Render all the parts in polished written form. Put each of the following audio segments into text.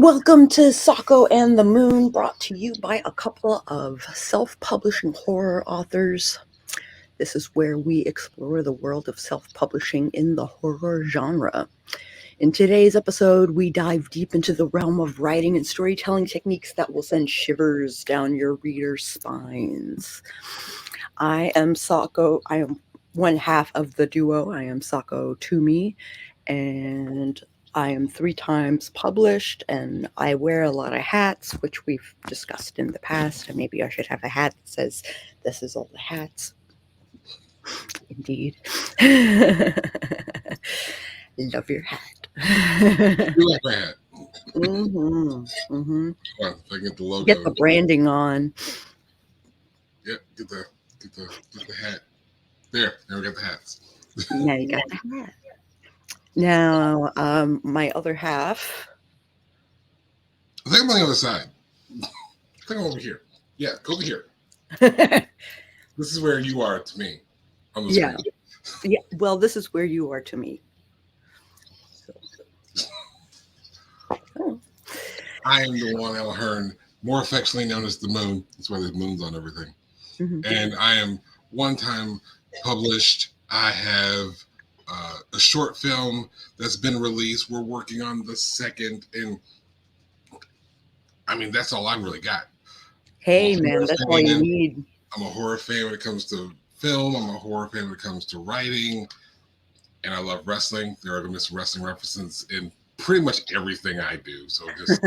Welcome to Sako and the Moon, brought to you by a couple of self-publishing horror authors. This is where we explore the world of self-publishing in the horror genre. In today's episode, we dive deep into the realm of writing and storytelling techniques that will send shivers down your readers' spines. I am Sako. I am one half of the duo. I am Sako Toomey, and I am 3 times published, and I wear a lot of hats, which we've discussed in the past. And maybe I should have a hat that says, "This is all the hats." Indeed. Love your hat. You like my hat. Mm-hmm. Mm-hmm. Come on, if I get the logo. Get the branding on. Yep, get the hat. There, now we got the hats. Now you got the hat. Now, my other half. I think I'm on the other side. I think I'm over here. Yeah, go over here. This is where you are to me. On the Yeah. screen. Yeah. Well, this is where you are to me. Oh. I am the one, Al Hearn, more affectionately known as the Moon. That's why there's moons on everything. Mm-hmm. And I am one time published. I have a short film that's been released. We're working on the second, and I mean that's all I really got. Hey, man, that's all you need. I'm a horror fan when it comes to film. I'm a horror fan when it comes to writing, and I love wrestling. There are some wrestling references in pretty much everything I do, so just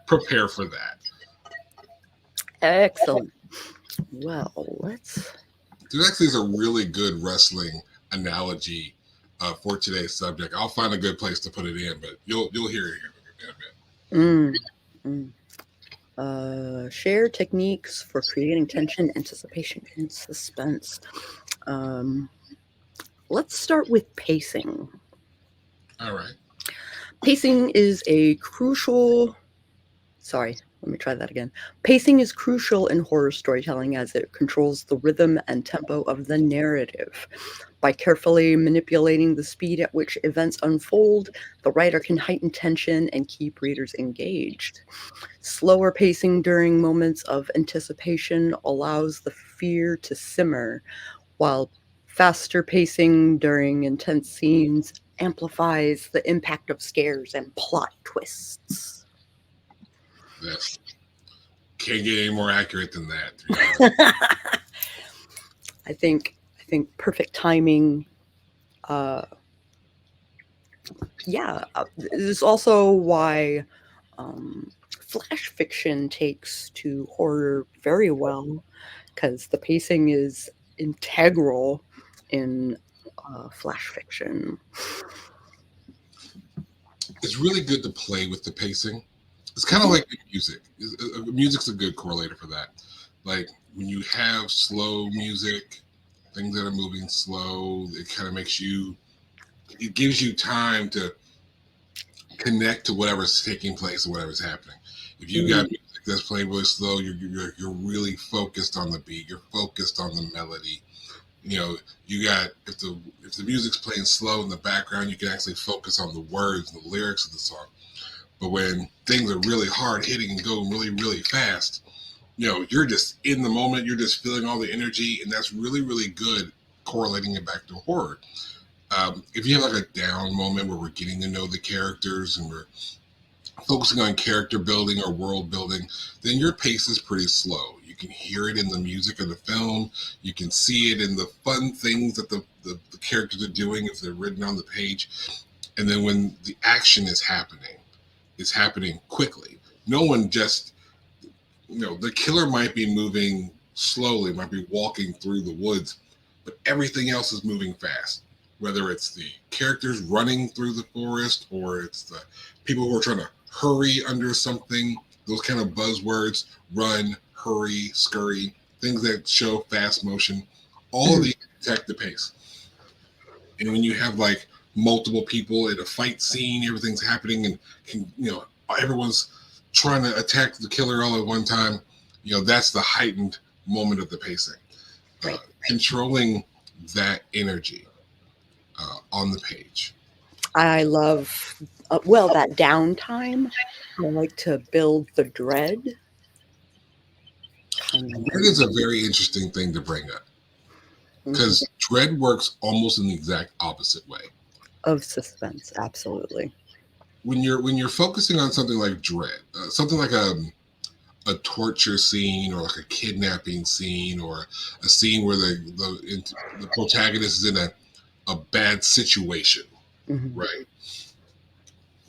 prepare for that. Excellent. Well, let's. There actually is a really good wrestling analogy for today's subject. I'll find a good place to put it in, but you'll hear it here in a bit. Share techniques for creating tension, anticipation, and suspense. Let's start with pacing. All right. Pacing is a crucial. Sorry. Let me try that again. Pacing is crucial in horror storytelling as it controls the rhythm and tempo of the narrative. By carefully manipulating the speed at which events unfold, the writer can heighten tension and keep readers engaged. Slower pacing during moments of anticipation allows the fear to simmer, while faster pacing during intense scenes amplifies the impact of scares and plot twists. Yes. Can't get any more accurate than that. I think perfect timing. This is also why flash fiction takes to horror very well, because the pacing is integral in flash fiction. It's really good to play with the pacing. It's kind of like music. Music's a good correlator for that. Like when you have slow music, things that are moving slow, it kind of it gives you time to connect to whatever's taking place or whatever's happening. If you got music that's playing really slow, you're really focused on the beat. You're focused on the melody. You know, you got if the music's playing slow in the background, you can actually focus on the words and the lyrics of the song. But when things are really hard hitting and going really, really fast, you know, you're just in the moment. You're just feeling all the energy, and that's really, really good correlating it back to horror. If you have like a down moment where we're getting to know the characters and we're focusing on character building or world building, then your pace is pretty slow. You can hear it in the music of the film. You can see it in the fun things that the characters are doing if they're written on the page. And then when the action is happening, it's happening quickly. No one just, the killer might be moving slowly, might be walking through the woods, but everything else is moving fast. Whether it's the characters running through the forest or it's the people who are trying to hurry under something, those kind of buzzwords, run, hurry, scurry, things that show fast motion, all of these detect the pace. And when you have like multiple people in a fight scene, everything's happening and everyone's trying to attack the killer all at one time, that's the heightened moment of the pacing. Controlling that energy on the page. I love Well, that downtime, I like to build the dread kind of Dread is a very interesting thing to bring up mhm, because dread works almost in the exact opposite way. of suspense. Absolutely. When you're focusing on something like dread, something like a torture scene or like a kidnapping scene or a scene where the protagonist is in a bad situation, Hmm. right?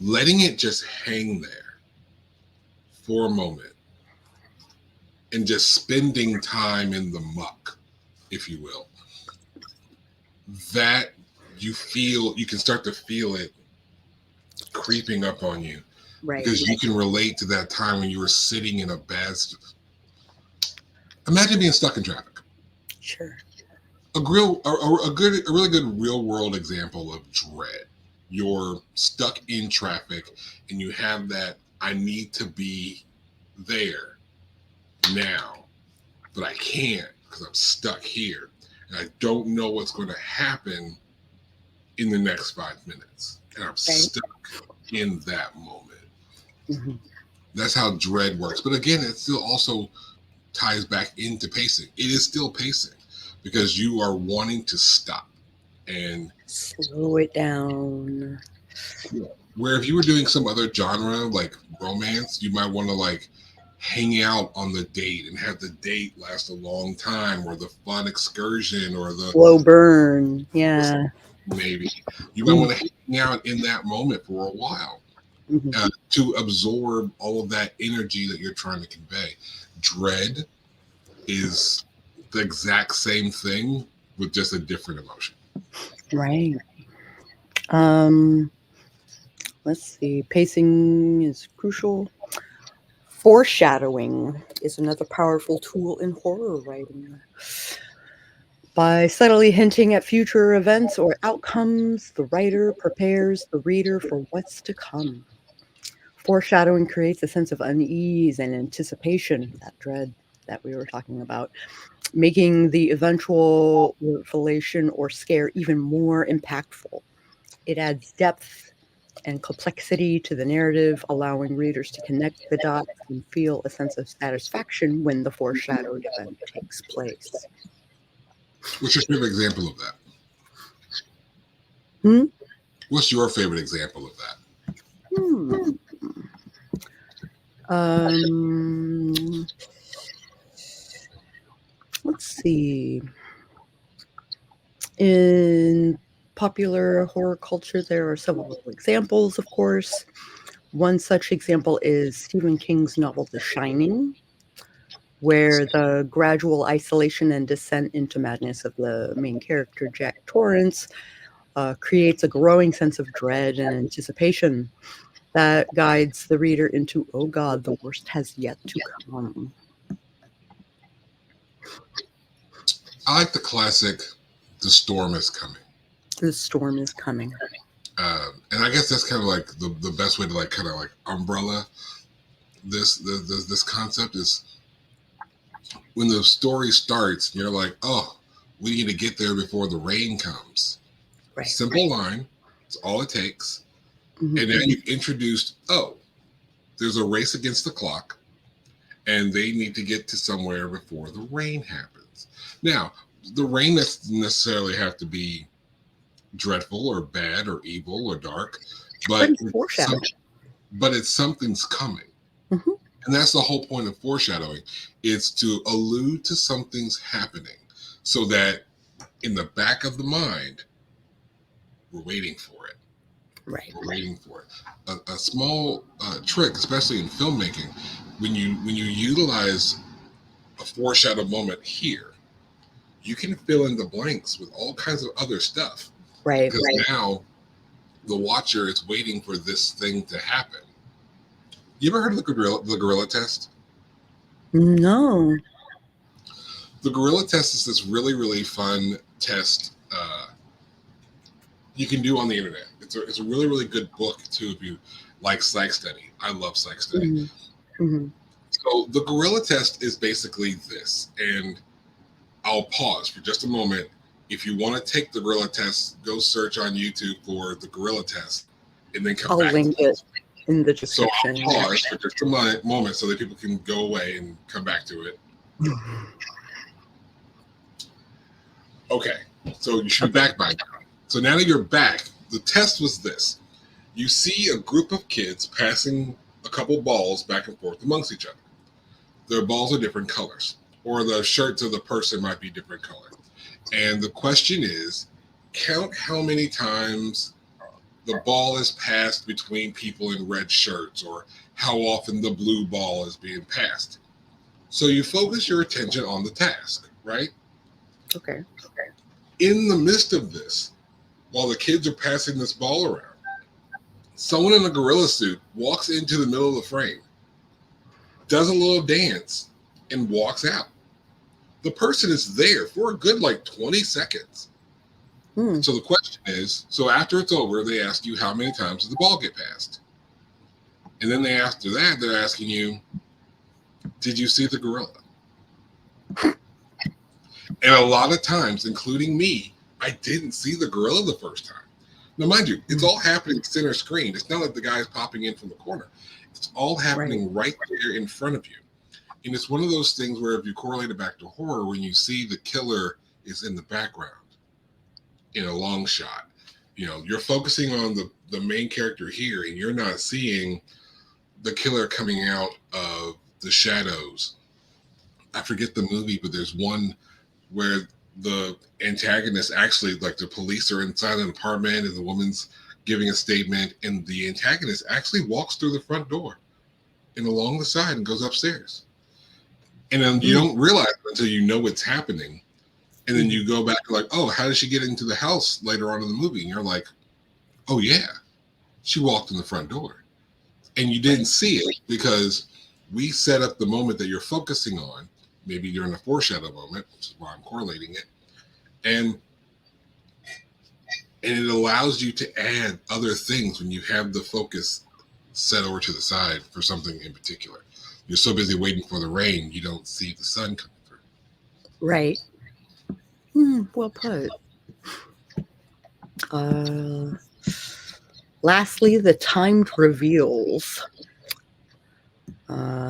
Letting it just hang there for a moment and just spending time in the muck, if you will, that you can start to feel it creeping up on you Right. because you can relate to that time when you were sitting in a bad. Imagine being stuck in traffic. Sure. A really good real world example of dread. You're stuck in traffic and you have that I need to be there now, but I can't because I'm stuck here and I don't know what's going to happen in the next 5 minutes, and I'm Right. stuck in that moment. Hmm. That's how dread works. But again, it still also ties back into pacing. It is still pacing because you are wanting to stop. And Slow it down. where if you were doing some other genre like romance, you might want to like hang out on the date and have the date last a long time, or the fun excursion, or the Slow burn. Yeah. maybe you might want to hang out in that moment for a while Mm-hmm. to absorb all of that energy that you're trying to convey. Dread is the exact same thing with just a different emotion. Right. Um, let's see. Pacing is crucial. Foreshadowing is another powerful tool in horror writing. By subtly hinting at future events or outcomes, the writer prepares the reader for what's to come. Foreshadowing creates a sense of unease and anticipation, that dread that we were talking about, making the eventual revelation or scare even more impactful. It adds depth and complexity to the narrative, allowing readers to connect the dots and feel a sense of satisfaction when the foreshadowed event takes place. What's your favorite example of that? Hmm? What's your favorite example of that? Hmm. Um, let's see. In popular horror culture, there are several examples, of course. One such example is Stephen King's novel The Shining, where the gradual isolation and descent into madness of the main character, Jack Torrance, creates a growing sense of dread and anticipation that guides the reader into, oh God, the worst has yet to come. I like the classic "The Storm is Coming," The storm is coming. and I guess that's kind of like the best way to like kind of like umbrella this concept is when the story starts. You're like, oh, we need to get there before the rain comes. Right. Simple line. It's all it takes. Mhm. And now you've introduced, oh, there's a race against the clock and they need to get to somewhere before the rain happens. Now, the rain doesn't necessarily have to be dreadful or bad or evil or dark, But but it's foreshadowing. but it's something's coming. Mhm. And that's the whole point of foreshadowing, is to allude to something's happening so that in the back of the mind, we're waiting for it. Right. We're waiting for it. A small trick, especially in filmmaking, when you utilize a foreshadow moment here, you can fill in the blanks with all kinds of other stuff Right. because now the watcher is waiting for this thing to happen. You ever heard of the gorilla test? No. The gorilla test is this really fun test you can do on the internet. It's a really good book too if you like psych study. I love psych study. Mhm. Mhm. So the gorilla test is basically this, and I'll pause for just a moment. If you want to take the gorilla test, go search on YouTube for the gorilla test. and then come I'll back to link it in the So description. I'll pause for just a moment so that people can go away and come back to it. Okay, so you should be back by now. So now that you're back, the test was this. You see a group of kids passing a couple balls back and forth amongst each other. Their balls are different colors, or the shirts of the person might be different color. And the question is, count how many times the ball is passed between people in red shirts, or how often the blue ball is being passed. So you focus your attention on the task, right? Okay. In the midst of this, while the kids are passing this ball around, someone in a gorilla suit walks into the middle of the frame, does a little dance, and walks out. The person is there for a good 20 seconds. So the question is, so after it's over, they ask you how many times did the ball get passed? And then after that, they're asking you, did you see the gorilla? And a lot of times, including me, I didn't see the gorilla the first time. Now, mind you, it's all happening center screen. It's not like the guy's popping in from the corner. It's all happening right there in front of you. And it's one of those things where if you correlate it back to horror, when you see the killer is in the background in a long shot, you're focusing on the main character here, and you're not seeing the killer coming out of the shadows. I forget the movie, but there's one where the antagonist actually, the police are inside an apartment and the woman's giving a statement, and the antagonist actually walks through the front door and along the side and goes upstairs. And then you don't realize it until you know what's happening. And then you go back oh, how did she get into the house later on in the movie? And you're like, oh yeah, she walked in the front door. And you didn't see it because we set up the moment that you're focusing on, maybe during a foreshadow moment, which is why I'm correlating it. And it allows you to add other things when you have the focus set over to the side for something in particular. You're so busy waiting for the rain, you don't see the sun coming through. Right. Well put. Lastly, the timed reveals.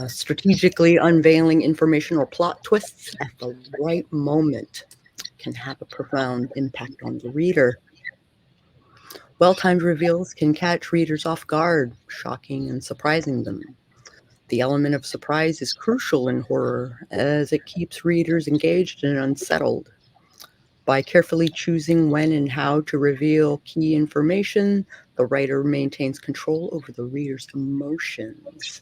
Strategically unveiling information or plot twists at the right moment can have a profound impact on the reader. Well-timed reveals can catch readers off guard, shocking and surprising them. The element of surprise is crucial in horror, as it keeps readers engaged and unsettled. By carefully choosing when and how to reveal key information, the writer maintains control over the reader's emotions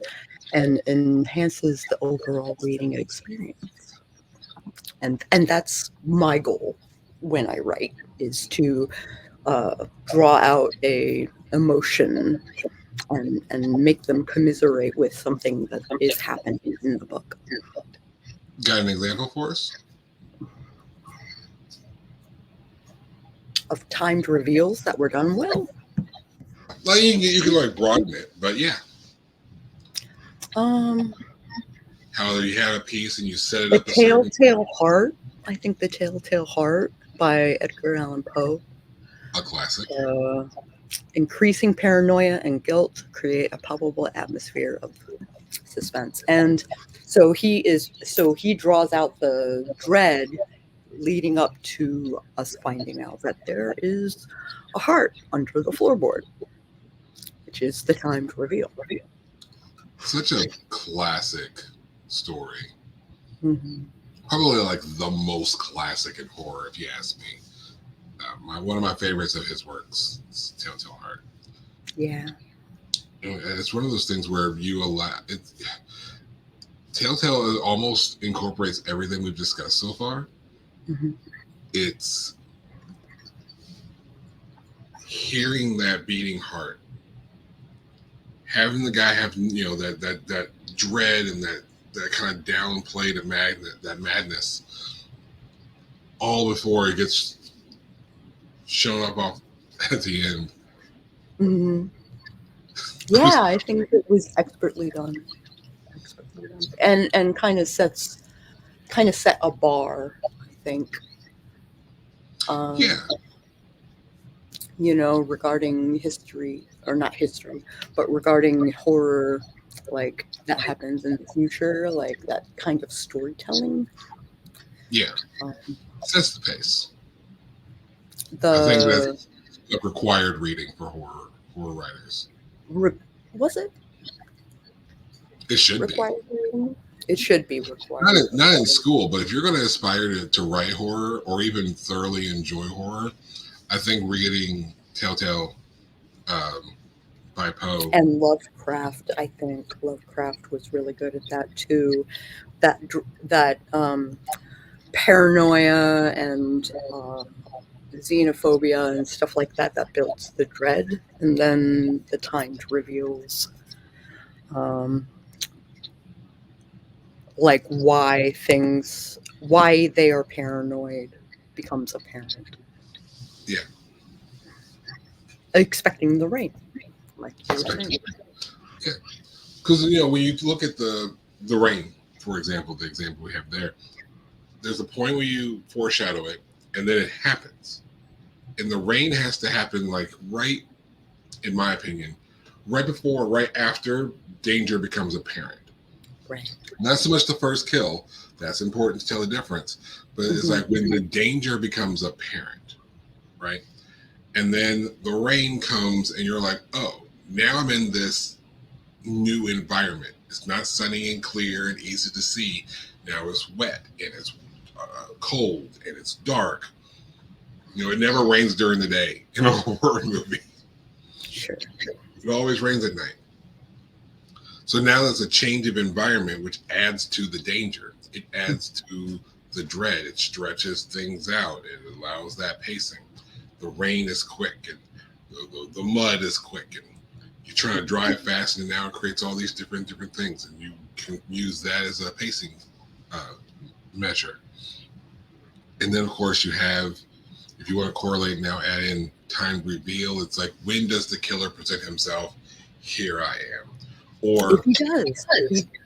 and enhances the overall reading experience. And that's my goal when I write, is to draw out a emotion and make them commiserate with something that is happening in the book. Got an example for us? Of timed reveals that were done well? You can broaden it, but yeah. How you had a piece and you set it up. The Telltale Heart. I think The Telltale Heart by Edgar Allan Poe. A classic. Increasing paranoia and guilt create a palpable atmosphere of suspense. And so he draws out the dread leading up to us finding out that there is a heart under the floorboard, which is the timed reveal. Such a classic story. Mm-hmm. Probably the most classic in horror, if you ask me. One of my favorites of his works is Telltale Heart. Yeah. It's one of those things where you allow it. Telltale almost incorporates everything we've discussed so far. Mm-hmm. It's hearing that beating heart, having the guy have that dread and that kind of downplay that madness, all before it gets shown up off at the end. Mm-hmm. Yeah, I think it was expertly done. And kind of set a bar, I think. Yeah. Regarding history or not history, but regarding horror, like that happens in the future, like that kind of storytelling. Yeah, Um, sets the pace. I think the that's a required reading for horror writers. was it It should be. required reading? It should be Not required. not in school, but if you're going to aspire to write horror or even thoroughly enjoy horror, I think reading Telltale um, by Poe. And Lovecraft, I think Lovecraft was really good at that too. That paranoia and xenophobia and stuff like that that builds the dread, and then the timed reveals, um, like why they are paranoid becomes apparent. Yeah, Expecting the rain, like you were expected. saying. Yeah, because when you look at the rain, for example, the example we have there, there's a point where you foreshadow it, and then it happens, and the rain has to happen like right, in my opinion, right before, right after danger becomes apparent. Right. Not so much the first kill. That's important to tell the difference. But it's Mhm. like when the danger becomes apparent, right? And then the rain comes and you're like, oh, now I'm in this new environment. It's not sunny and clear and easy to see. Now it's wet and it's cold and it's dark. It never rains during the day in a horror movie. Sure. It always rains at night. So now there's a change of environment, which adds to the danger. It adds to the dread. It stretches things out. It allows that pacing. The rain is quick and the mud is quick, and you're trying to drive fast, and now it creates all these different things, and you can use that as a pacing uh, measure. And then, of course, you have, if you want to correlate now, add in time reveal. It's like, when does the killer present himself? Here I am. If Or he does,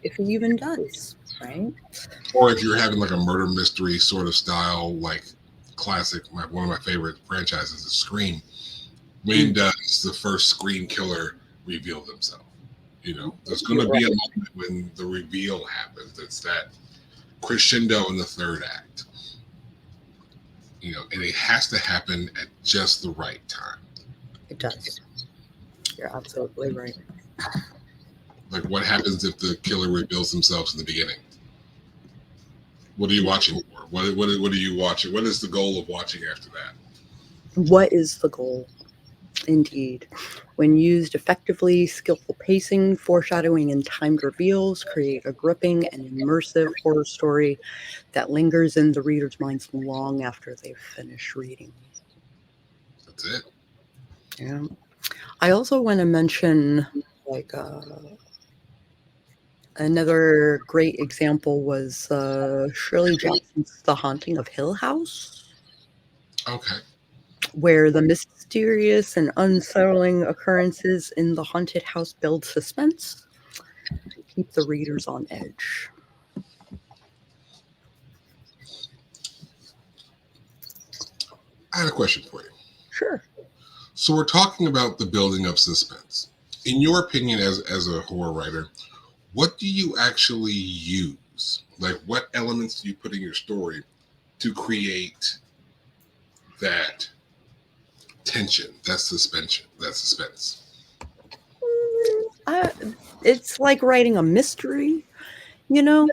if he even does, right? or if you're having like a murder mystery sort of style, like classic, one of my favorite franchises is Scream. When does the first Scream killer reveal themselves? There's going to You're be a right. moment when the reveal happens. It's that crescendo in the third act. And it has to happen at just the right time. It does. You're absolutely right. Like, what happens if the killer reveals themselves in the beginning? What are you watching for? What are you watching? What is the goal of watching after that? What is the goal? Indeed. When used effectively, skillful pacing, foreshadowing, and timed reveals create a gripping and immersive horror story that lingers in the reader's minds long after they've finished reading. That's it. Yeah. I also want to mention, like, another great example was Shirley Jackson's The Haunting of Hill House, Okay. where the mysterious and unsettling occurrences in the haunted house build suspense and keep the readers on edge. I had a question for you. Sure. So we're talking about the building of suspense. In your opinion, as a horror writer, what do you actually use? Like, what elements do you put in your story to create that tension, that suspension, that suspense? Uh, it's like writing a mystery, you know?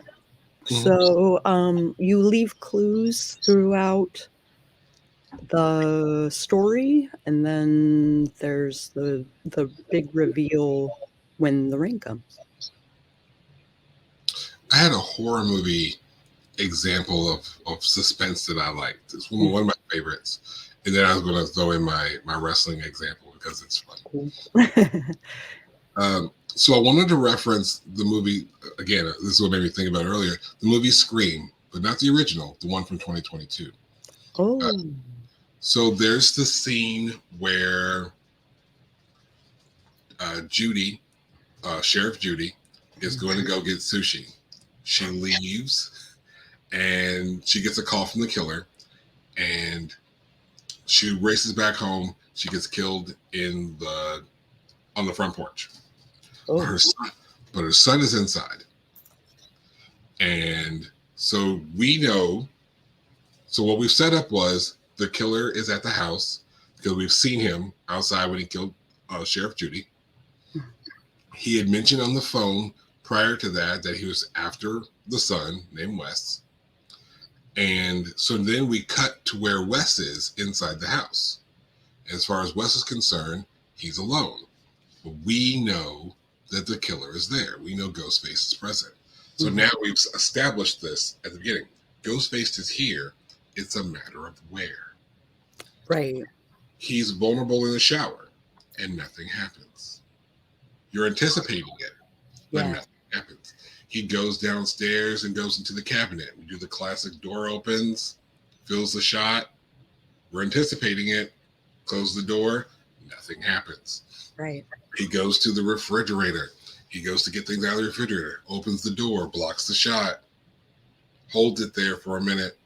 Mm-hmm. So you leave clues throughout the story, and then there's the big reveal when the rain comes. I had a horror movie example of suspense that I liked. It's one of my favorites. And then I was going to throw in my wrestling example because it's fun. Cool. So I wanted to reference the movie again. This is what made me think about it earlier. The movie Scream, but not the original, the one from 2022. Oh. So there's the scene where Judy, Sheriff Judy, is going to go get sushi. She leaves and she gets a call from the killer, and she races back home. She gets killed in the on the front porch. Oh. But her son is inside. And so we know. So what we've set up was the killer is at the house because we've seen him outside when he killed Sheriff Judy. He had mentioned on the phone prior to that he was after the son named Wes. And so then we cut to where Wes is inside the house. As far as Wes is concerned, he's alone. But we know that the killer is there. We know Ghostface is present. So now we've established this at the beginning. Ghostface is here. It's a matter of where. Right. He's vulnerable in the shower and nothing happens. You're anticipating it, but nothing happens. He goes downstairs and goes into the cabinet. We do the classic door opens, fills the shot. We're anticipating it. Close the door. Nothing happens. Right. He goes to the refrigerator. He goes to get things out of the refrigerator, opens the door, blocks the shot, holds it there for a minute,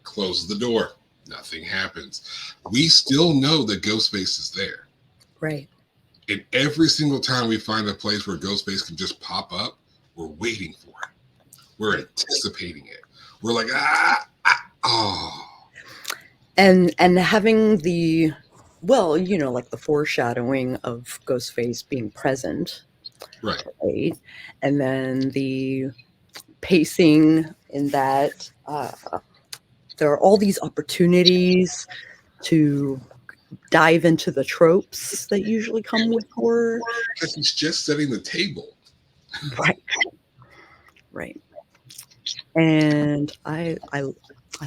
closes the door. Nothing happens. We still know that Ghostface is there. Right. And every single time we find a place where Ghostface can just pop up, we're waiting for it. We're anticipating it. We're like, oh. And having the, well, like the foreshadowing of Ghostface being present. Right. And then the pacing in that there are all these opportunities to dive into the tropes that usually come with horror. Because he's just setting the table. Right. Right. And I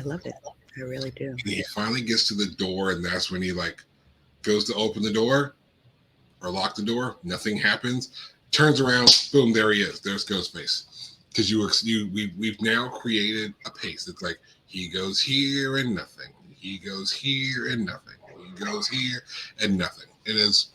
love it. I really do. And he finally gets to the door, and that's when he goes to open the door or lock the door. Nothing happens. Turns around, boom, there he is. There's Ghostface. Because we've now created a pace. It's like he goes here and nothing. He goes here and nothing. He goes here and nothing. And as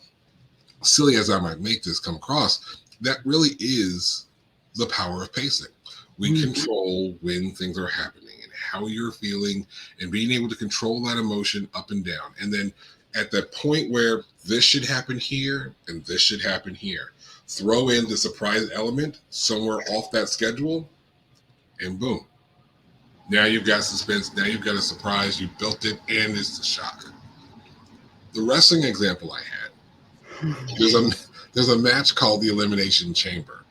silly as I might make this come across, that really is the power of pacing. We control when things are happening and how you're feeling and being able to control that emotion up and down. And then at the point where this should happen here and this should happen here, throw in the surprise element somewhere off that schedule, and boom. Now you've got suspense. Now you've got a surprise. You built it, and it's a shock. The wrestling example I had, there's a match called the Elimination Chamber.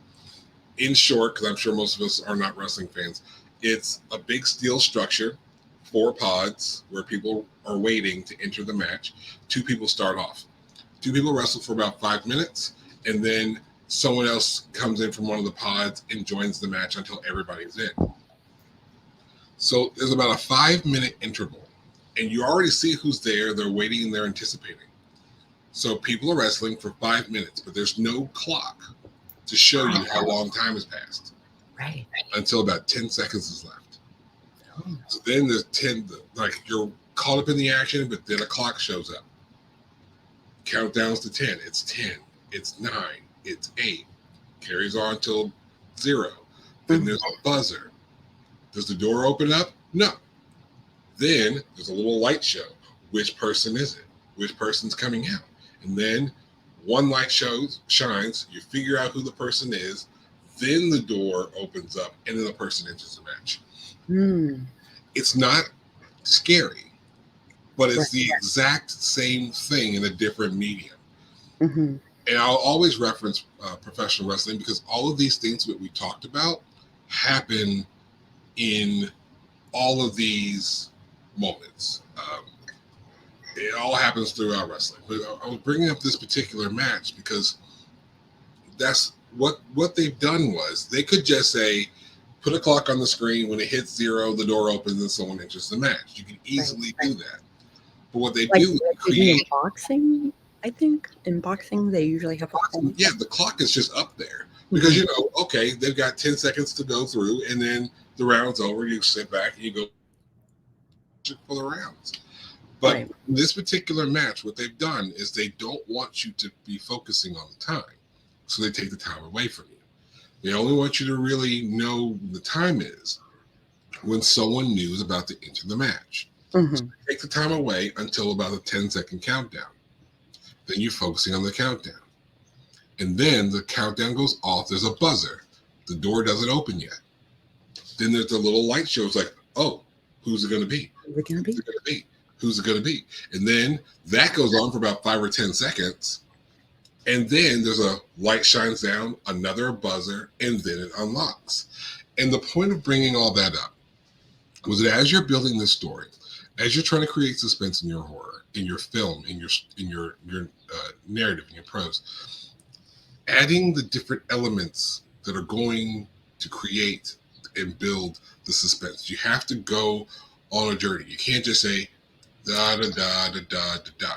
In short, because I'm sure most of us are not wrestling fans, it's a big steel structure, 4 pods where people are waiting to enter the match. 2 people start off. 2 people wrestle for about 5 minutes, and then someone else comes in from one of the pods and joins the match until everybody's in. So there's about a 5-minute interval, and you already see who's there. They're waiting and they're anticipating. So people are wrestling for 5 minutes, but there's no clock to show you how long time has passed. Right. Until about 10 seconds is left. So then there's 10, you're caught up in the action, but then a clock shows up. Countdowns to 10. It's 10. It's 9. It's 8. Carries on till 0. Then there's a buzzer. Does the door open up? No. Then there's a little light show. Which person is it? Which person's coming out? And then one light shines. You figure out who the person is. Then the door opens up, and then the person enters the match. It's not scary, but it's the exact same thing in a different medium. And I'll always reference professional wrestling because all of these things that we talked about happen in all of these moments. It all happens throughout wrestling. But I was bringing up this particular match because that's what they've done was they could just say, put a clock on the screen. When it hits 0, the door opens and someone enters the match. You can easily do that. But what they do is create... In boxing, I think. In boxing, they usually have a clock. Yeah, the clock is just up there. Because, okay, they've got 10 seconds to go through, and then the round's over. You sit back and you go for the rounds. But in this particular match, what they've done is they don't want you to be focusing on the time. So they take the time away from you. They only want you to really know the time is when someone knew is about to enter the match. So take the time away until about a 10-second countdown. Then you're focusing on the countdown. And then the countdown goes off. There's a buzzer. The door doesn't open yet. Then there's a little light show. It's like, oh, who's it going to be? Who's it going to be? Who's it going to be? And then that goes on for about 5 or 10 seconds. And then there's a light shines down, another buzzer, and then it unlocks. And the point of bringing all that up was that as you're building this story, as you're trying to create suspense in your horror, in your film, in your narrative, in your prose, adding the different elements that are going to create and build the suspense. You have to go on a journey. You can't just say da da da da da da da.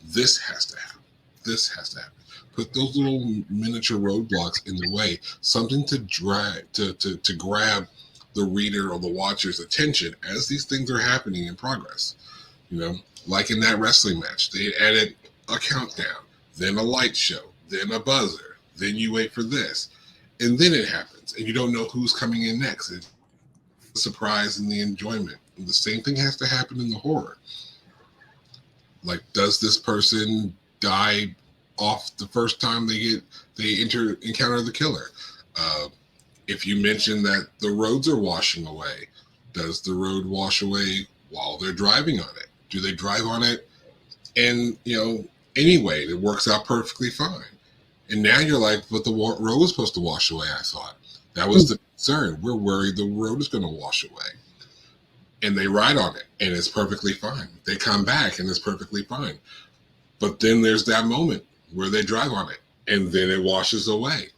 This has to happen. This has to happen. Put those little miniature roadblocks in the way, something to drag to grab the reader or the watcher's attention as these things are happening in progress. You know, like in that wrestling match, they added a countdown, then a light show, then a buzzer, then you wait for this, and then it happens, and you don't know who's coming in next. It's the surprise and the enjoyment. And the same thing has to happen in the horror. Like, does this person die off the first time they encounter the killer? If you mention that the roads are washing away, does the road wash away while they're driving on it? Do they drive on it? And, anyway, it works out perfectly fine. And now you're like, but the road was supposed to wash away, I thought. That was the concern. We're worried the road is going to wash away. And they ride on it, and it's perfectly fine. They come back, and it's perfectly fine. But then there's that moment where they drive on it, and then it washes away.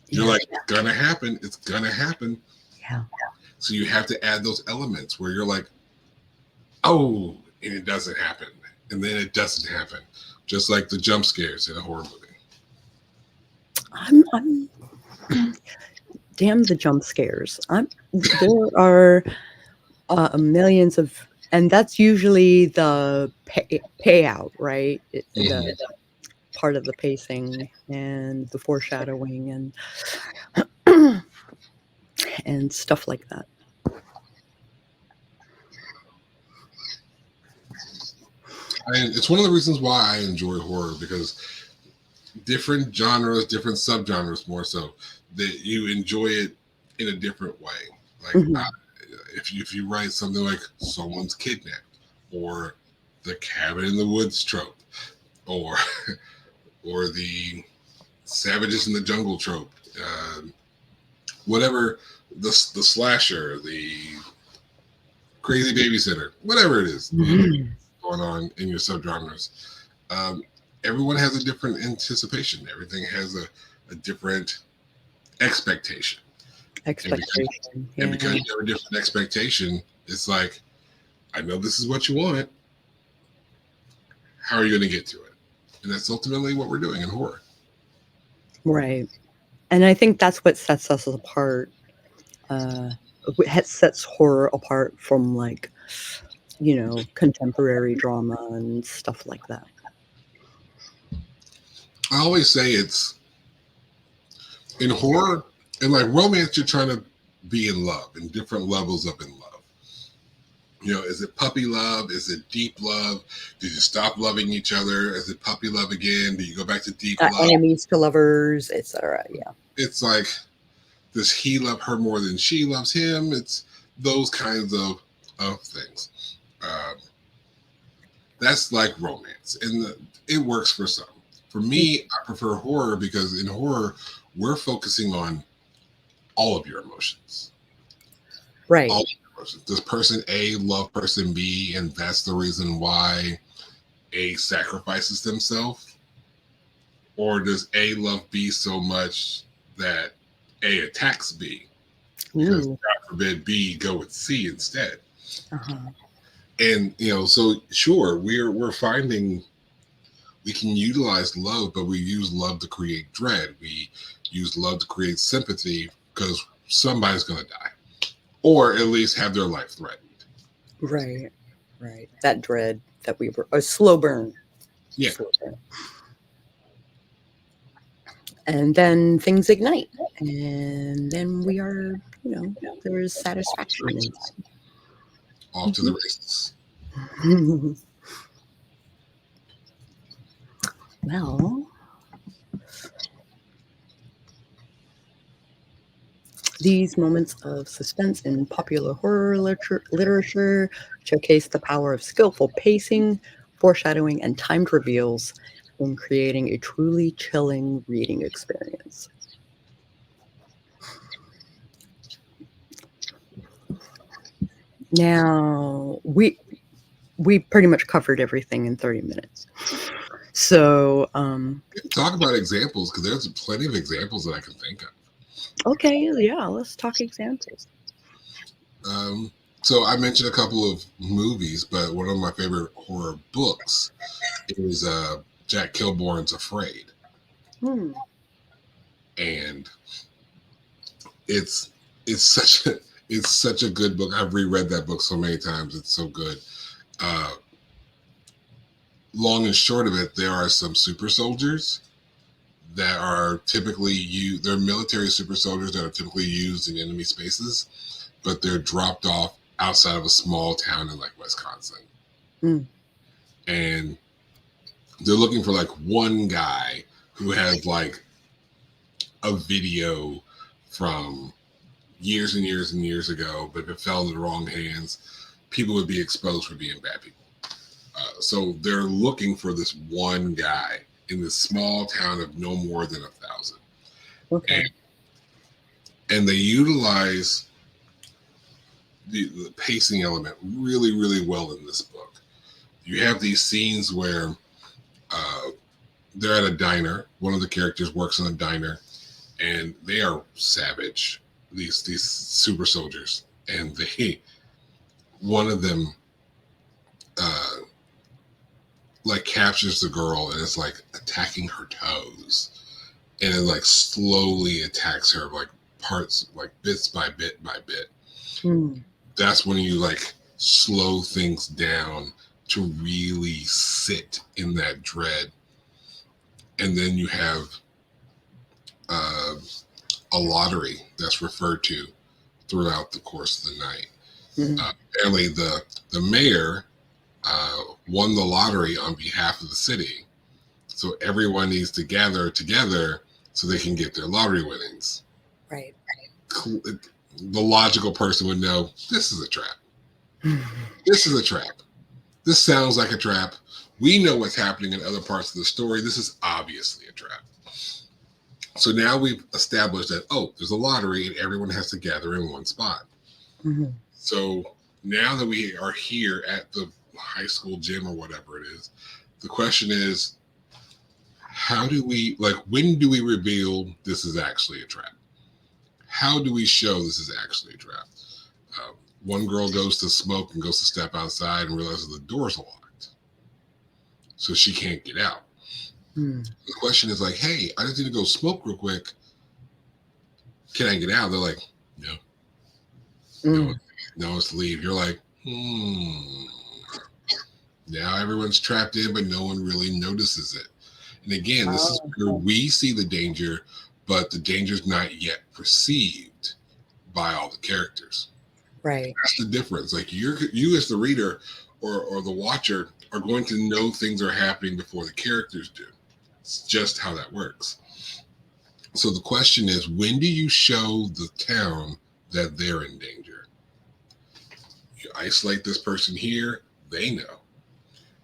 You're like, it's going to happen. It's going to happen. Yeah. So you have to add those elements where you're like, oh, and it doesn't happen. And then it doesn't happen. Just like the jump scares in a horror movie. I'm damn the jump scares. There are millions of, and that's usually the payout, right? The part of the pacing and the foreshadowing and stuff like that. It's one of the reasons why I enjoy horror, because different genres, different subgenres more so, that you enjoy it in a different way. Like if you write something like someone's kidnapped, or the cabin in the woods trope, or the savages in the jungle trope, whatever, the slasher, the crazy babysitter, whatever it is going on in your subgenres, everyone has a different anticipation. Everything has a different expectation. And because you have a different expectation, it's like, I know this is what you want. How are you going to get to it? And that's ultimately what we're doing in horror. Right. And I think that's what sets us apart. It sets horror apart from, like, contemporary drama and stuff like that. I always say it's in horror and like romance, you're trying to be in love and different levels of in love. Is it puppy love? Is it deep love? Did you stop loving each other? Is it puppy love again? Do you go back to deep love? Enemies to lovers, etc. Yeah. It's like, does he love her more than she loves him? It's those kinds of things. That's like romance, and it works for some. For me, I prefer horror because in horror, we're focusing on all of your emotions. Right. All of your emotions. Does person A love person B, and that's the reason why A sacrifices themselves? Or does A love B so much that A attacks B? Because God forbid B go with C instead. And so sure, we're finding we can utilize love, but we use love to create dread. We use love to create sympathy because somebody's going to die, or at least have their life threatened. Right. That dread that we were a slow burn. Yeah. Slow burn. And then things ignite, and then we are, there is satisfaction inside. Off to the races. Well, These moments of suspense in popular horror literature showcase the power of skillful pacing, foreshadowing, and timed reveals in creating a truly chilling reading experience. Now, we pretty much covered everything in 30 minutes. So, Talk about examples, because there's plenty of examples that I can think of. okay, yeah, let's talk examples. So I mentioned a couple of movies, but one of my favorite horror books is Jack Kilbourne's Afraid. Hmm. And it's it's such a good book. I've reread that book so many times. It's so good. Long and short of it, there are some super soldiers that are typically used. They're military super soldiers that are typically used in enemy spaces, but they're dropped off outside of a small town in like Wisconsin. Mm. And they're looking for like one guy who has like a video from years and years and years ago, but if it fell in the wrong hands, people would be exposed for being bad people. So they're looking for this one guy in this small town of no more than 1,000. Okay. And they utilize the pacing element really, really well in this book. You have these scenes where they're at a diner. One of the characters works in a diner, and they are savage. These super soldiers, and one of them like captures the girl and is like attacking her toes, and it like slowly attacks her like parts, like bits by bit by bit. That's when you like slow things down to really sit in that dread. And then you have a lottery that's referred to throughout the course of the night. Apparently the mayor won the lottery on behalf of the city, so everyone needs to gather together so they can get their lottery winnings. Right. The logical person would know this is a trap. This is a trap. This sounds like a trap. We know what's happening in other parts of the story. This is obviously a trap. So now we've established that, oh, there's a lottery and everyone has to gather in one spot. So now that we are here at the high school gym or whatever it is, the question is, how do we, like, when do we reveal this is actually a trap? How do we show this is actually a trap? One girl goes to smoke and goes to step outside and realizes the door's locked, so she can't get out. The question is like, hey, I just need to go smoke real quick. Can I get out? They're like, no. No one's to leave. You're like, now everyone's trapped in, but no one really notices it. And again, this is where we see the danger, but the danger's not yet perceived by all the characters. Right. That's the difference. Like you as the reader or the watcher are going to know things are happening before the characters do. It's just how that works. So the question is, when do you show the town that they're in danger? You isolate this person here, they know.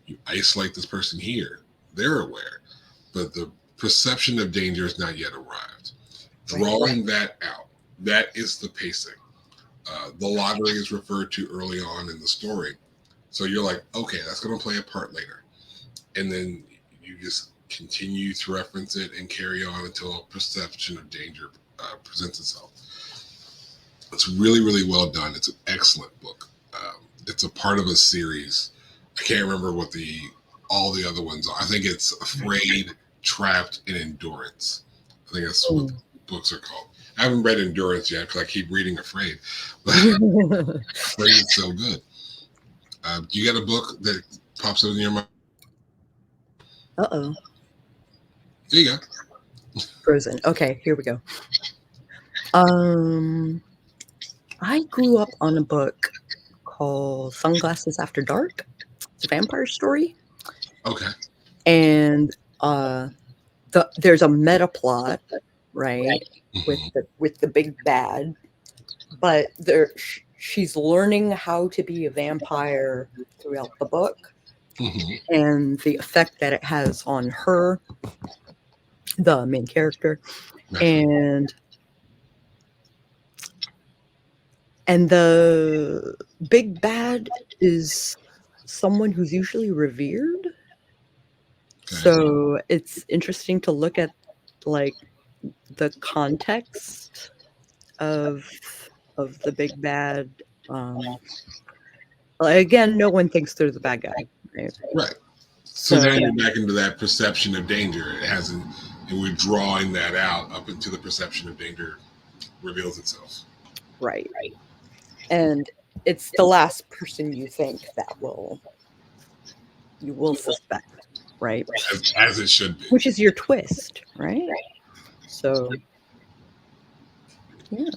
You isolate this person here, they're aware. But the perception of danger is not yet arrived. Drawing that out, that is the pacing. The lottery is referred to early on in the story. So you're like, okay, that's going to play a part later. And then you just continue to reference it and carry on until a perception of danger presents itself. It's really, really well done. It's an excellent book. It's a part of a series. I can't remember what all the other ones are. I think it's Afraid, Trapped, and Endurance. I think that's what the books are called. I haven't read Endurance yet because I keep reading Afraid. But Afraid is so good. Do you got a book that pops up in your mind? Uh-oh. There you go. Frozen. Okay, here we go. I grew up on a book called Sunglasses After Dark. It's a vampire story. Okay. And there's a meta plot, right? With the big bad but she's learning how to be a vampire throughout the book, and the effect that it has on her, the main character, and the big bad is someone who's usually revered. Okay. So it's interesting to look at like the context of the big bad. Again, no one thinks they're the bad guy, right? Right. So now you're back into that perception of danger. It hasn't, and we're drawing that out up into the perception of danger reveals itself. Right. And it's the last person you think that you will suspect, right? As it should be. Which is your twist, right? So, yeah.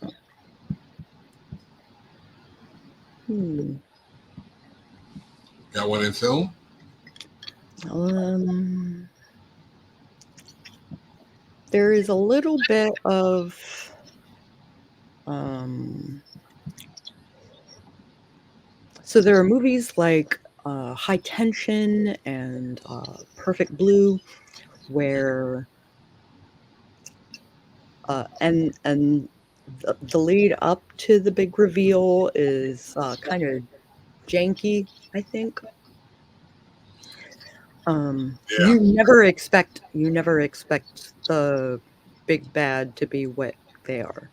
Got one in film? There is a little bit of so there are movies like High Tension and Perfect Blue, where and the lead up to the big reveal is kind of janky, I think. You never expect the big bad to be what they are.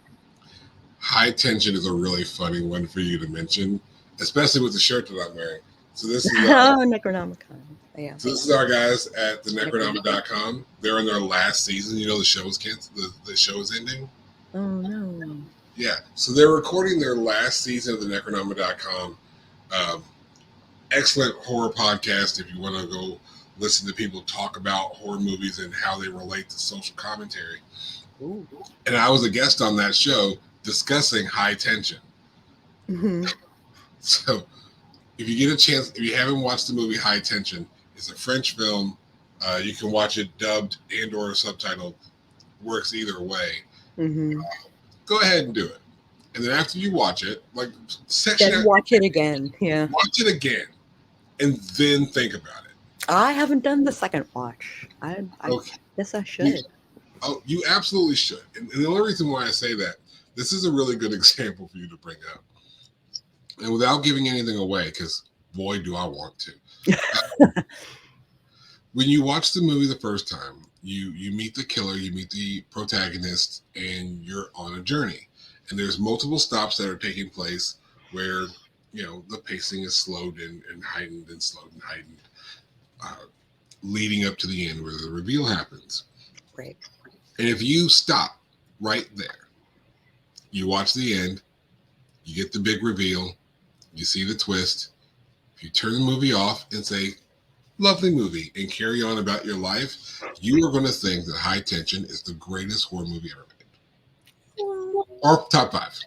High Tension is a really funny one for you to mention, especially with the shirt that I'm wearing. So this is Necronomicon. Yeah. So this is our guys at the Necronomicon.com. They're in their last season. You know the show is canceled. The show is ending. Oh no. Yeah. So they're recording their last season of the Necronomicon.com. Excellent horror podcast if you want to go listen to people talk about horror movies and how they relate to social commentary. Ooh. And I was a guest on that show discussing High Tension. So if you get a chance, if you haven't watched the movie High Tension, it's a French film. You can watch it dubbed and or subtitled. Works either way. Go ahead and do it. And then after you watch it, like then watch it again. Yeah. Watch it again. And then think about it. I haven't done the second watch. I guess I should. You absolutely should. And the only reason why I say that, this is a really good example for you to bring up. And without giving anything away, because boy, do I want to. When you watch the movie the first time, you meet the killer, you meet the protagonist, and you're on a journey. And there's multiple stops that are taking place where, you know, the pacing is slowed and heightened and slowed and heightened, leading up to the end where the reveal happens. Right. And if you stop right there, you watch the end, you get the big reveal, you see the twist. If you turn the movie off and say, lovely movie, and carry on about your life, you are going to think that High Tension is the greatest horror movie ever made. Or top 5.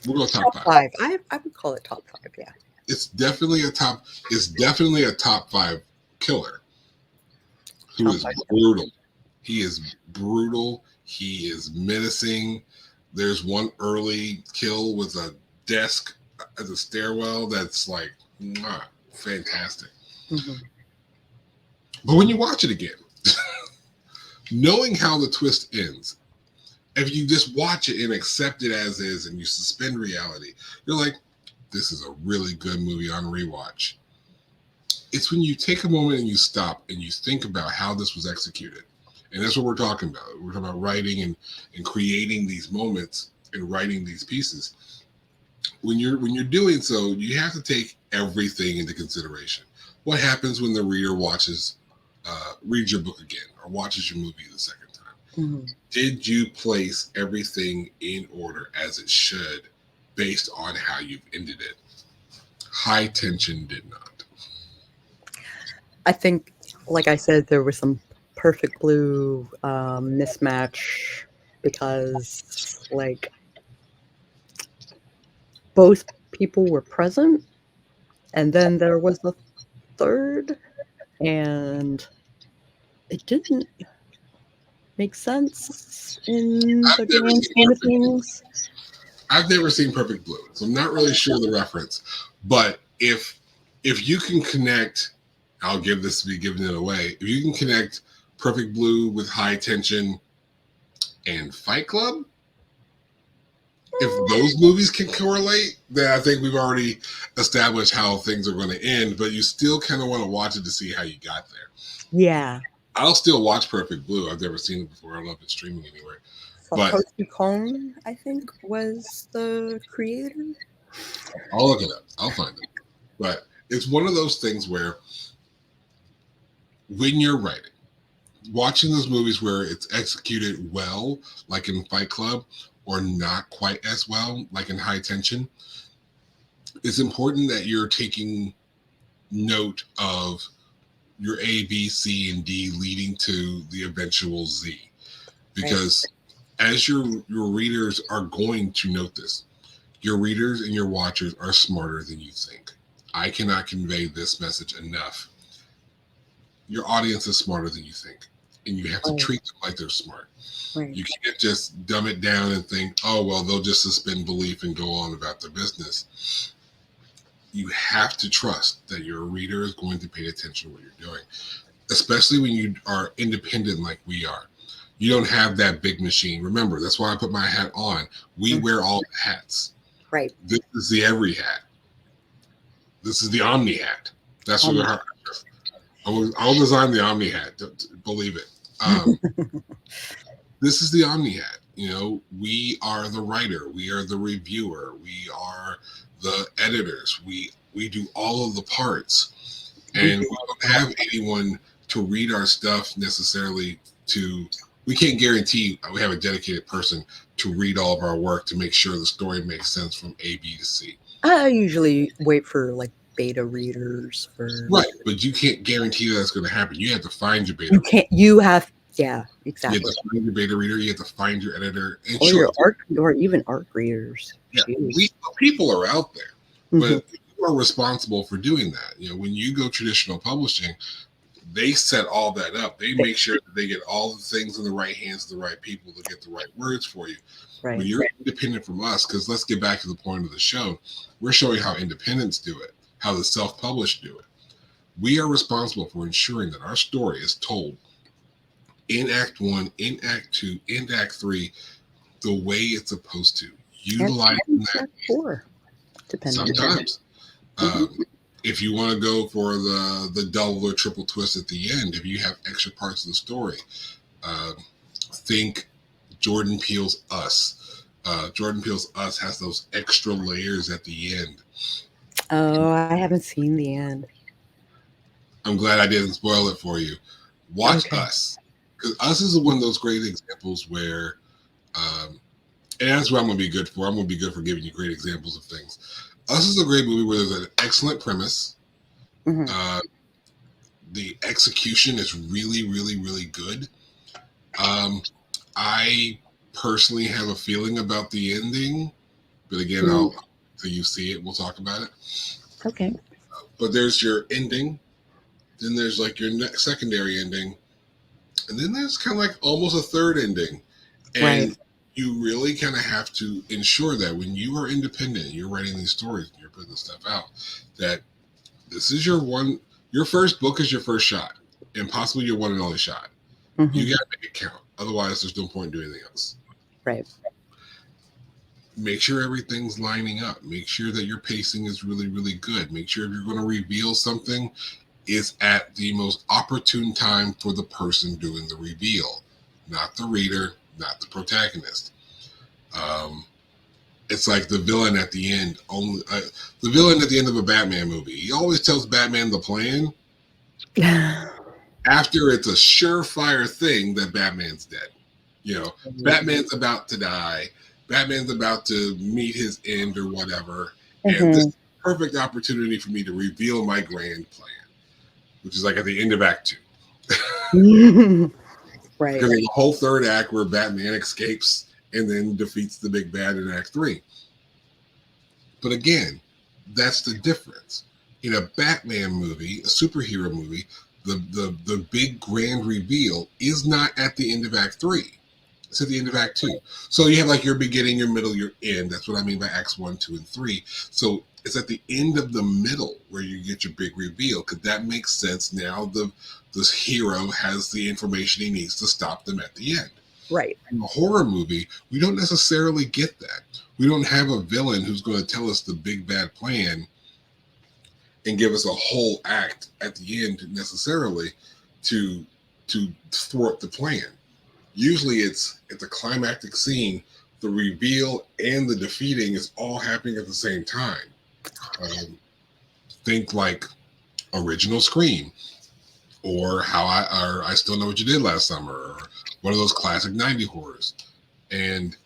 We'll go top 5. I would call it top 5, yeah. It's definitely a top 5 killer who is brutal. He is brutal. He is menacing. There's one early kill with a desk as a stairwell that's like fantastic. But when you watch it again, knowing how the twist ends, if you just watch it and accept it as is and you suspend reality, you're like, this is a really good movie on rewatch. It's when you take a moment and you stop and you think about how this was executed. And that's what we're talking about. We're talking about writing and creating these moments and writing these pieces. When you're doing so, you have to take everything into consideration. What happens when the reader reads your book again or watches your movie the second time? Did you place everything in order as it should based on how you've ended it? High Tension did not. I think, like I said, there was some Perfect Blue mismatch because, like, both people were present, and then there was a third, and it didn't make sense in the grand scheme of things. I've never seen Perfect Blue, so I'm not really sure the reference. But if you can connect, I'll give this to be giving it away. If you can connect Perfect Blue with High Tension and Fight Club, if those movies can correlate, then I think we've already established how things are going to end. But you still kind of want to watch it to see how you got there. Yeah. I'll still watch Perfect Blue. I've never seen it before. I don't know if it's streaming anywhere. But Sako, I think, was the creator. I'll look it up. I'll find it. But it's one of those things where when you're writing, watching those movies where it's executed well, like in Fight Club, or not quite as well, like in High Tension, it's important that you're taking note of your A, B, C, and D leading to the eventual Z. Because as your readers are going to note this, your readers and your watchers are smarter than you think. I cannot convey this message enough. Your audience is smarter than you think, and you have to treat them like they're smart. Right. You can't just dumb it down and think, oh, well, they'll just suspend belief and go on about their business. You have to trust that your reader is going to pay attention to what you're doing, especially when you are independent like we are. You don't have that big machine. Remember, that's why I put my hat on. We wear all the hats. Right. This is the every hat. This is the Omni hat. That's what I'll design the Omni hat. Believe it. This is the Omni hat. You know, we are the writer. We are the reviewer. We are the editors. We do all of the parts. And we don't have anyone to read our stuff necessarily we can't guarantee we have a dedicated person to read all of our work to make sure the story makes sense from A, B to C. I usually wait for like beta readers for. Right, but you can't guarantee that's going to happen. You have to find your beta. Yeah, exactly. You have to find your beta reader. You have to find your editor, and or even ARC readers. Yeah, people are out there, but you are responsible for doing that. You know, when you go traditional publishing, they set all that up. They make sure that they get all the things in the right hands of the right people to get the right words for you. Right. When you're independent from us, because let's get back to the point of the show, we're showing how independents do it, how the self-published do it. We are responsible for ensuring that our story is told in Act 1, in Act 2, in Act 3, the way it's supposed to. Utilizing that. Act 4, sometimes. If you want to go for the double or triple twist at the end, if you have extra parts of the story, think Jordan Peele's Us. Jordan Peele's Us has those extra layers at the end. Oh, I haven't seen the end. I'm glad I didn't spoil it for you. Watch Us. Because Us is one of those great examples where, and that's what I'm going to be good for. I'm going to be good for giving you great examples of things. Us is a great movie where there's an excellent premise. The execution is really, really, really good. I personally have a feeling about the ending, but again, until you see it, we'll talk about it. Okay. But there's your ending, then there's like your secondary ending, and then there's kind of like almost a third ending. And you really kind of have to ensure that when you are independent, you're writing these stories and you're putting this stuff out, that this is your first book is your first shot, and possibly your one and only shot. You got to make it count. Otherwise, there's no point in doing anything else. Right. Make sure everything's lining up. Make sure that your pacing is really, really good. Make sure if you're going to reveal something, it's at the most opportune time for the person doing the reveal, not the reader, not the protagonist. It's like the villain at the end. The villain at the end of a Batman movie. He always tells Batman the plan after it's a surefire thing that Batman's dead. You know, Batman's about to die. Batman's about to meet his end or whatever. And this is a perfect opportunity for me to reveal my grand plan, which is like at the end of Act 2. Right. Because there's a whole third act where Batman escapes and then defeats the big bad in Act 3. But again, that's the difference. In a Batman movie, a superhero movie, the big grand reveal is not at the end of Act 3. It's at the end of Act 2. So you have like your beginning, your middle, your end. That's what I mean by Acts 1, 2, and 3. So it's at the end of the middle where you get your big reveal, because that makes sense. Now this hero has the information he needs to stop them at the end. Right. In a horror movie, we don't necessarily get that. We don't have a villain who's going to tell us the big bad plan and give us a whole act at the end necessarily to thwart the plan. Usually it's a climactic scene. The reveal and the defeating is all happening at the same time. Think like original Scream, or I Still Know What You Did Last Summer, or one of those classic 90 horrors. And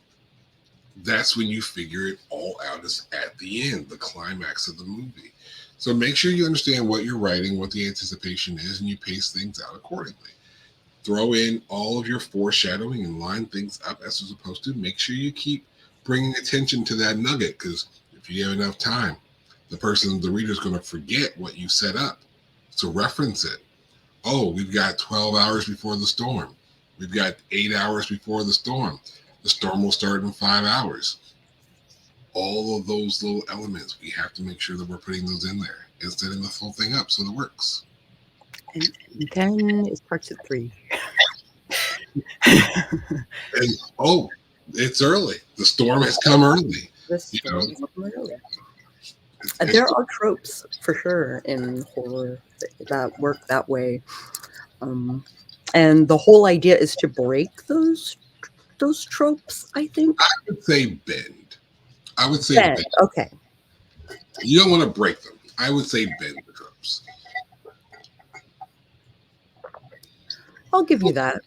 that's when you figure it all out, is at the end, the climax of the movie. So make sure you understand what you're writing, what the anticipation is, and you pace things out accordingly. Throw in all of your foreshadowing and line things up as you're supposed to. Make sure you keep bringing attention to that nugget, because if you have enough time, the reader's going to forget what you set up. So reference it. Oh, we've got 12 hours before the storm. We've got 8 hours before the storm. The storm will start in 5 hours. All of those little elements, we have to make sure that we're putting those in there and setting the full thing up so it works. And 10 is parts of 3. And it's early. The storm has come early. There are tropes for sure in horror that work that way, and the whole idea is to break those tropes. I think I would say bend. I would say bend. Okay. You don't want to break them. I would say bend the tropes. I'll give you that.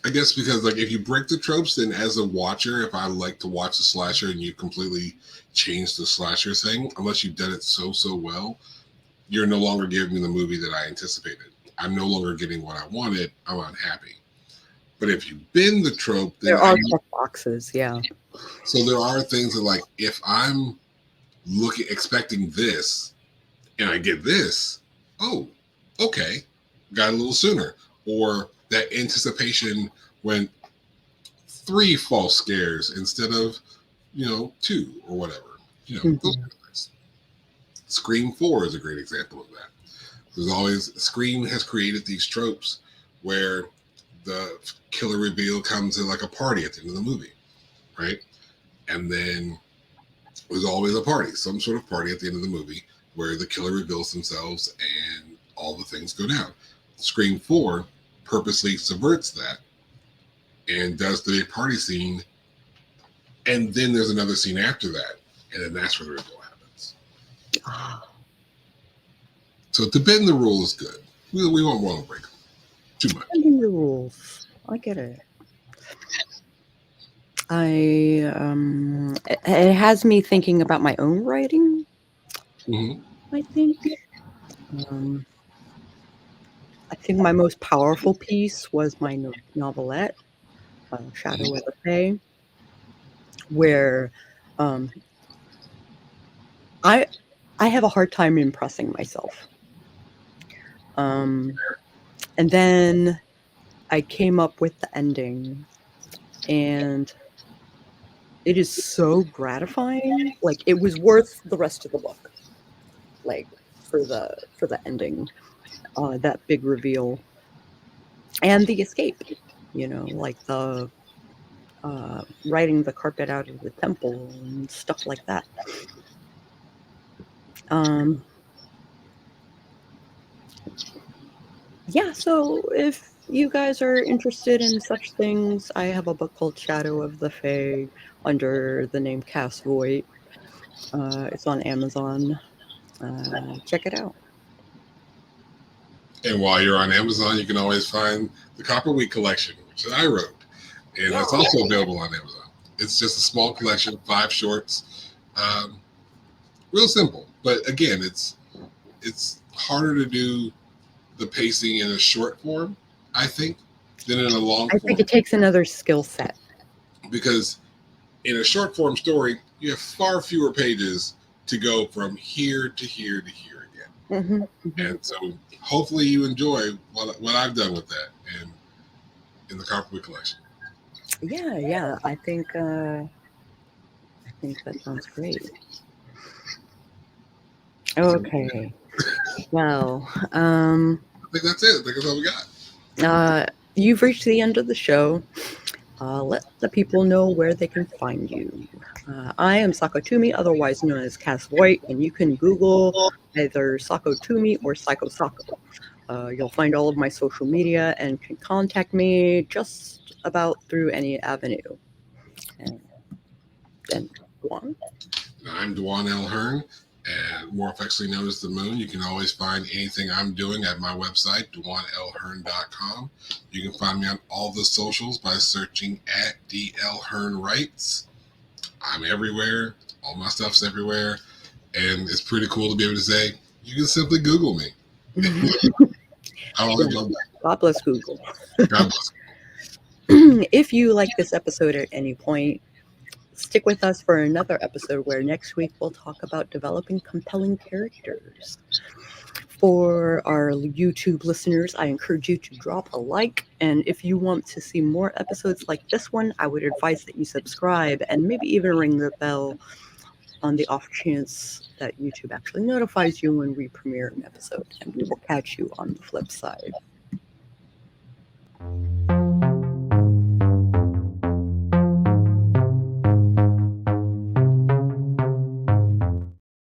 I guess because like if you break the tropes, then as a watcher, if I like to watch a slasher and you completely change the slasher thing, unless you've done it so well, you're no longer giving me the movie that I anticipated. I'm no longer getting what I wanted. I'm unhappy. But if you bend the trope, then there are boxes, yeah. So there are things that, like, if I'm expecting this and I get this, oh, okay, got a little sooner. Or that anticipation when 3 false scares instead of 2 or whatever. Those kind of things. Scream 4 is a great example of that. There's always Scream has created these tropes where the killer reveal comes in like a party at the end of the movie, right? And then there's always a party, some sort of party at the end of the movie where the killer reveals themselves and all the things go down. Scream 4 purposely subverts that and does the big party scene, and then there's another scene after that, and then that's where the reveal happens. So to bend the rule is good. We won't want to break them too much. Bending the rules. I get it. It has me thinking about my own writing. Mm-hmm. I think. I think my most powerful piece was my novelette, Shadow of the Fae, where I have a hard time impressing myself. And then I came up with the ending, and it is so gratifying. Like, it was worth the rest of the book, like, for the ending, that big reveal and the escape, like the riding the carpet out of the temple and stuff like that. Yeah, so if you guys are interested in such things, I have a book called Shadow of the Fae under the name Cass Voight. It's on Amazon. Check it out. And while you're on Amazon, you can always find the Copperweek collection, which I wrote, and that's also available on Amazon. It's just a small collection, 5 shorts, real simple. But again, it's harder to do the pacing in a short form, I think, than in a long form. I think it takes another skill set. Because in a short form story, you have far fewer pages to go from here to here to here again. And so hopefully you enjoy what I've done with that. And in the Copperwood collection. Yeah. I think that sounds great. Okay. Well, I think that's it. I think that's all we got. you've reached the end of the show. Let the people know where they can find you. I am Sako Toomey, otherwise known as Cass Voight, and you can Google either Sako Toomey or Psycho Sako. You'll find all of my social media and can contact me just about through any avenue. And then go on. I'm Dwan L. Hearn, and more affectionately known as The Moon. You can always find anything I'm doing at my website, DwanLHearn.com. You can find me on all the socials by searching at DL Hearn Writes. I'm everywhere. All my stuff's everywhere. And it's pretty cool to be able to say, you can simply Google me. I always love that. God bless Google. God bless. If you like this episode at any point, stick with us for another episode where next week we'll talk about developing compelling characters. For our YouTube listeners, I encourage you to drop a like. And if you want to see more episodes like this one, I would advise that you subscribe and maybe even ring the bell on the off chance that YouTube actually notifies you when we premiere an episode. And we will catch you on the flip side.